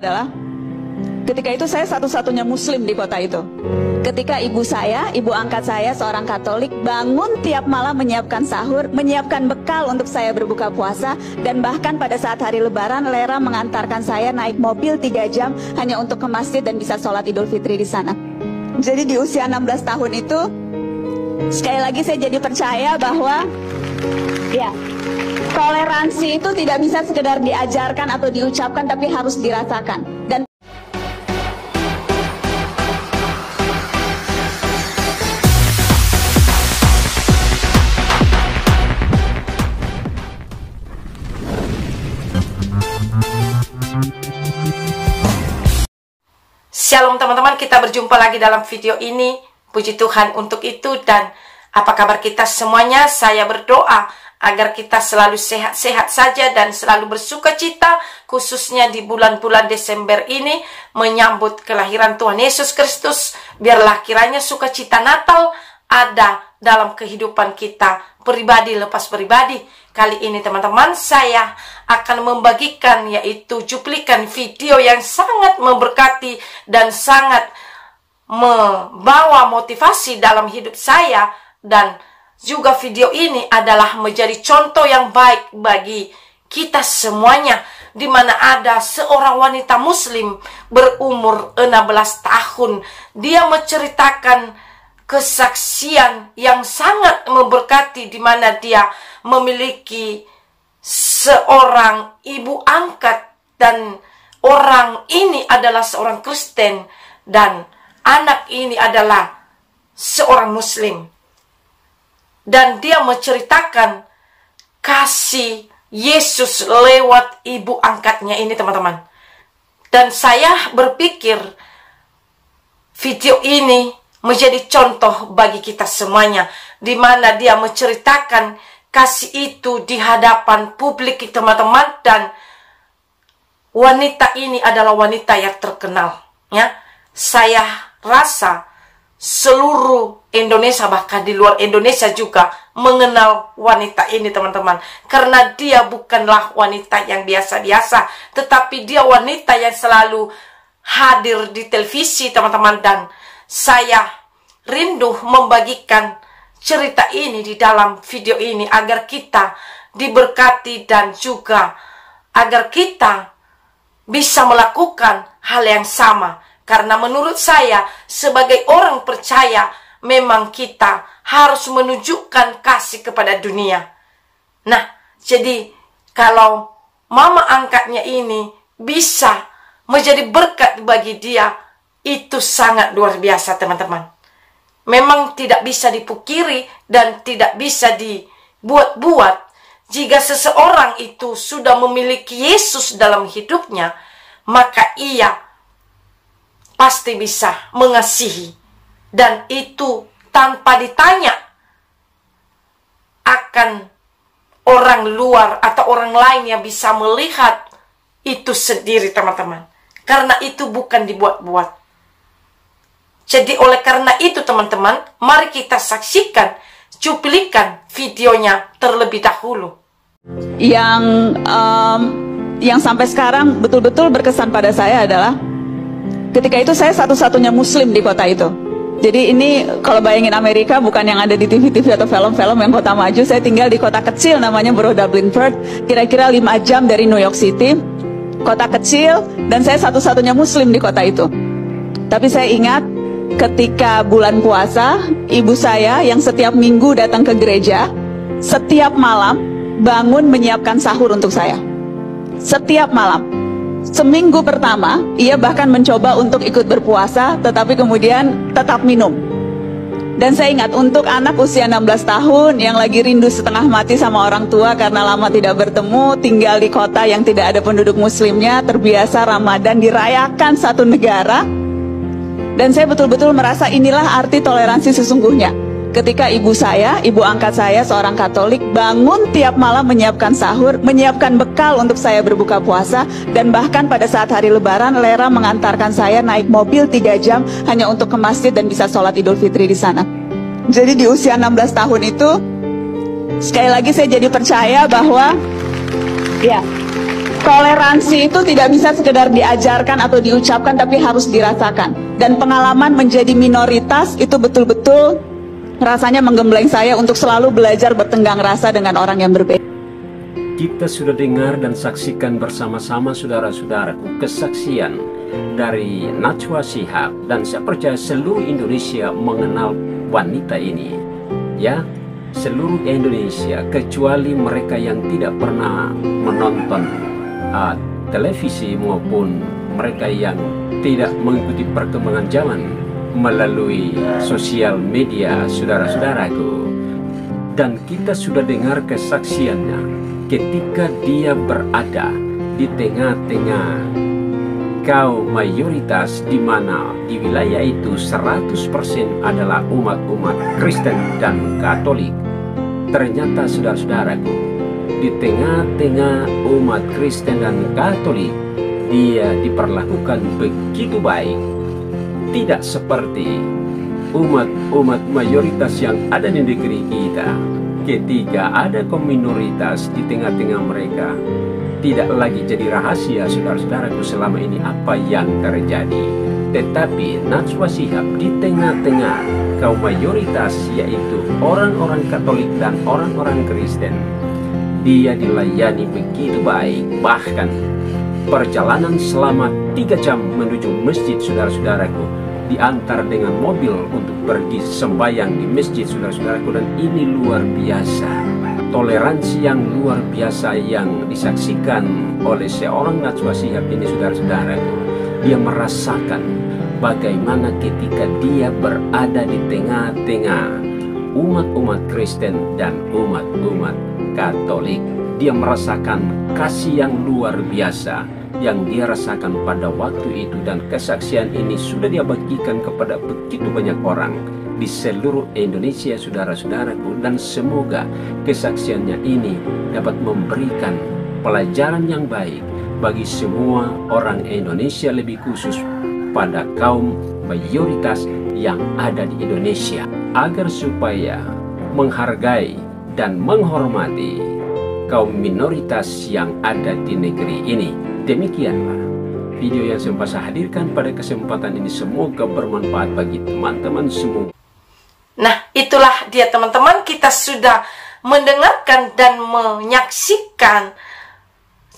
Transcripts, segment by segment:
adalah ketika itu saya satu-satunya muslim di kota itu. Ketika ibu angkat saya seorang Katolik, bangun tiap malam menyiapkan sahur, menyiapkan bekal untuk saya berbuka puasa, dan bahkan pada saat hari Lebaran, Lera mengantarkan saya naik mobil 3 jam hanya untuk ke masjid dan bisa sholat Idul Fitri di sana. Jadi di usia 16 tahun itu, sekali lagi saya jadi percaya bahwa ya, toleransi itu tidak bisa sekedar diajarkan atau diucapkan, tapi harus dirasakan. Dan Shalom teman-teman, kita berjumpa lagi dalam video ini. Puji Tuhan untuk itu. Dan apa kabar kita semuanya? Saya berdoa agar kita selalu sehat-sehat saja dan selalu bersuka cita, khususnya di bulan-bulan Desember ini menyambut kelahiran Tuhan Yesus Kristus. Biarlah kiranya sukacita Natal ada dalam kehidupan kita pribadi lepas pribadi. Kali ini teman-teman, saya akan membagikan yaitu cuplikan video yang sangat memberkati dan sangat membawa motivasi dalam hidup saya. Dan juga video ini adalah menjadi contoh yang baik bagi kita semuanya, di mana ada seorang wanita muslim berumur 16 tahun. Dia menceritakan kesaksian yang sangat memberkati, di mana dia memiliki seorang ibu angkat, dan orang ini adalah seorang Kristen dan anak ini adalah seorang muslim. Dan dia menceritakan kasih Yesus lewat ibu angkatnya ini teman-teman. Dan saya berpikir video ini menjadi contoh bagi kita semuanya, di mana dia menceritakan kasih itu di hadapan publik teman-teman. Dan wanita ini adalah wanita yang terkenal, ya. Saya rasa seluruh Indonesia, bahkan di luar Indonesia juga mengenal wanita ini teman-teman. Karena dia bukanlah wanita yang biasa-biasa, tetapi dia wanita yang selalu hadir di televisi teman-teman. Dan saya rindu membagikan cerita ini di dalam video ini agar kita diberkati dan juga agar kita bisa melakukan hal yang sama. Karena menurut saya sebagai orang percaya, memang kita harus menunjukkan kasih kepada dunia. Nah, jadi kalau mama angkatnya ini bisa menjadi berkat bagi dia, itu sangat luar biasa teman-teman. Memang tidak bisa dipungkiri dan tidak bisa dibuat-buat. Jika seseorang itu sudah memiliki Yesus dalam hidupnya, maka ia pasti bisa mengasihi. Dan itu tanpa ditanya akan orang luar atau orang lain yang bisa melihat itu sendiri teman-teman. Karena itu bukan dibuat-buat. Jadi oleh karena itu teman-teman, mari kita saksikan cuplikan videonya terlebih dahulu. Yang sampai sekarang betul-betul berkesan pada saya adalah ketika itu saya satu-satunya muslim di kota itu. Jadi ini kalau bayangin Amerika, bukan yang ada di TV-TV atau film-film yang kota maju. Saya tinggal di kota kecil namanya Borough Dublin Perth, kira-kira 5 jam dari New York City. Kota kecil, dan saya satu-satunya muslim di kota itu. Tapi saya ingat ketika bulan puasa, ibu saya yang setiap minggu datang ke gereja, setiap malam bangun menyiapkan sahur untuk saya. Setiap malam. Seminggu pertama, ia bahkan mencoba untuk ikut berpuasa, tetapi kemudian tetap minum. Dan saya ingat, untuk anak usia 16 tahun yang lagi rindu setengah mati sama orang tua karena lama tidak bertemu, tinggal di kota yang tidak ada penduduk muslimnya, terbiasa Ramadan dirayakan satu negara. Dan saya betul-betul merasa inilah arti toleransi sesungguhnya. Ketika ibu angkat saya seorang Katolik, bangun tiap malam menyiapkan sahur, menyiapkan bekal untuk saya berbuka puasa, dan bahkan pada saat hari Lebaran, Lera mengantarkan saya naik mobil 3 jam hanya untuk ke masjid dan bisa sholat Idul Fitri di sana. Jadi di usia 16 tahun itu, sekali lagi saya jadi percaya bahwa ya, Toleransi itu tidak bisa sekedar diajarkan atau diucapkan, tapi harus dirasakan. Dan pengalaman menjadi minoritas itu betul-betul rasanya menggembleng saya untuk selalu belajar bertenggang rasa dengan orang yang berbeda. Kita sudah dengar dan saksikan bersama-sama saudara-saudaraku kesaksian dari Najwa Shihab, dan saya percaya seluruh Indonesia mengenal wanita ini. Ya, seluruh Indonesia kecuali mereka yang tidak pernah menonton televisi maupun mereka yang tidak mengikuti perkembangan zaman melalui sosial media, saudara-saudaraku. Dan kita sudah dengar kesaksiannya ketika dia berada di tengah-tengah kaum mayoritas, di mana di wilayah itu 100% adalah umat-umat Kristen dan Katolik. Ternyata saudara-saudaraku, di tengah-tengah umat Kristen dan Katolik, dia diperlakukan begitu baik. Tidak seperti umat-umat mayoritas yang ada di negeri kita. Ketika ada kaum minoritas di tengah-tengah mereka, tidak lagi jadi rahasia saudara-saudaraku selama ini apa yang terjadi. Tetapi Najwa Shihab di tengah-tengah kaum mayoritas, yaitu orang-orang Katolik dan orang-orang Kristen, dia dilayani begitu baik. Bahkan perjalanan selama 3 jam menuju masjid, saudara-saudaraku, diantar dengan mobil untuk pergi sembahyang di masjid, saudara-saudaraku. Dan ini luar biasa, toleransi yang luar biasa yang disaksikan oleh seorang Najwa Shihab ini, saudara-saudaraku. Dia merasakan bagaimana ketika dia berada di tengah-tengah umat-umat Kristen dan umat-umat Katolik, dia merasakan kasih yang luar biasa yang dia rasakan pada waktu itu. Dan kesaksian ini sudah dia bagikan kepada begitu banyak orang di seluruh Indonesia, saudara-saudaraku. Dan semoga kesaksiannya ini dapat memberikan pelajaran yang baik bagi semua orang Indonesia, lebih khusus pada kaum mayoritas yang ada di Indonesia, agar supaya menghargai dan menghormati kaum minoritas yang ada di negeri ini. Demikianlah video yang sempat saya hadirkan pada kesempatan ini. Semoga bermanfaat bagi teman-teman semua. Nah, itulah dia teman-teman, kita sudah mendengarkan dan menyaksikan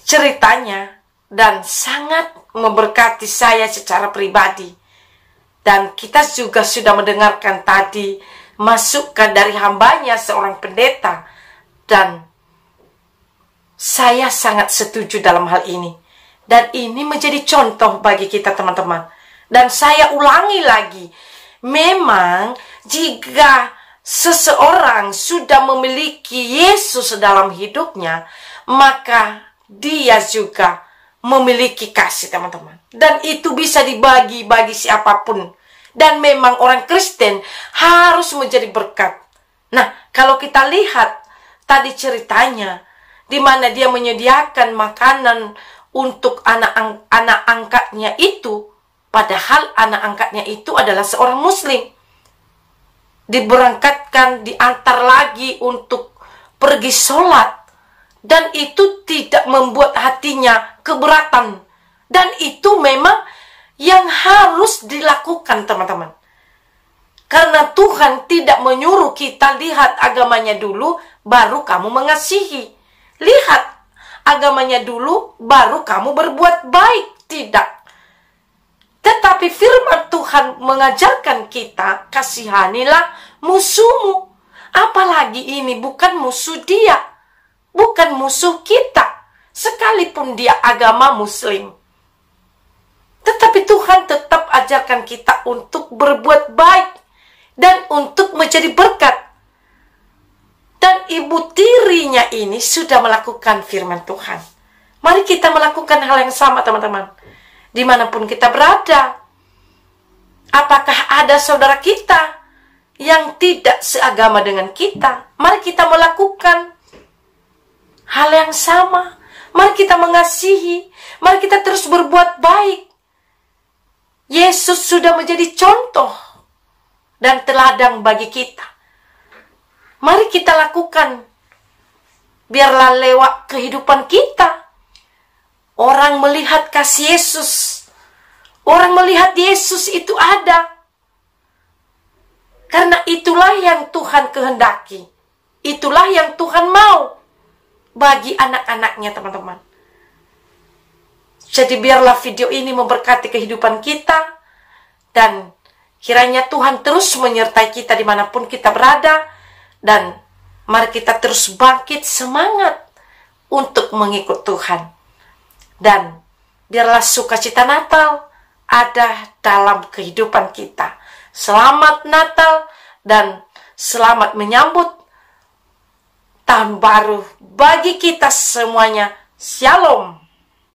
ceritanya, dan sangat memberkati saya secara pribadi. Dan kita juga sudah mendengarkan tadi masukan dari hambanya seorang pendeta, dan saya sangat setuju dalam hal ini. Dan ini menjadi contoh bagi kita teman-teman. Dan saya ulangi lagi, memang jika seseorang sudah memiliki Yesus dalam hidupnya, maka dia juga memiliki kasih, teman-teman. Dan itu bisa dibagi bagi siapapun. Dan memang orang Kristen harus menjadi berkat. Nah, kalau kita lihat tadi ceritanya, di mana dia menyediakan makanan untuk anak angkatnya itu, padahal anak angkatnya itu adalah seorang Muslim. Diberangkatkan, diantar lagi untuk pergi sholat, dan itu tidak membuat hatinya keberatan. Dan itu memang yang harus dilakukan, teman-teman. Karena Tuhan tidak menyuruh kita lihat agamanya dulu, baru kamu mengasihi. Lihat agamanya dulu, baru kamu berbuat baik. Tidak. Tetapi firman Tuhan mengajarkan kita, kasihanilah musuhmu. Apalagi ini bukan musuh dia, bukan musuh kita, sekalipun dia agama Muslim. Tetapi Tuhan tetap ajarkan kita untuk berbuat baik dan untuk menjadi berkat. Dan ibu tirinya ini sudah melakukan firman Tuhan. Mari kita melakukan hal yang sama, teman-teman. Dimanapun kita berada. Apakah ada saudara kita yang tidak seagama dengan kita? Mari kita melakukan hal yang sama. Mari kita mengasihi. Mari kita terus berbuat baik. Yesus sudah menjadi contoh dan teladan bagi kita. Mari kita lakukan. Biarlah lewat kehidupan kita, Orang melihat kasih Yesus. Orang melihat Yesus itu ada. Karena itulah yang Tuhan kehendaki. Itulah yang Tuhan mau bagi anak-anaknya, teman-teman. Jadi biarlah video ini memberkati kehidupan kita. Dan kiranya Tuhan terus menyertai kita dimanapun kita berada. Dan mari kita terus bangkit semangat untuk mengikut Tuhan. Dan biarlah sukacita Natal ada dalam kehidupan kita. Selamat Natal dan selamat menyambut tahun baru bagi kita semuanya. Shalom.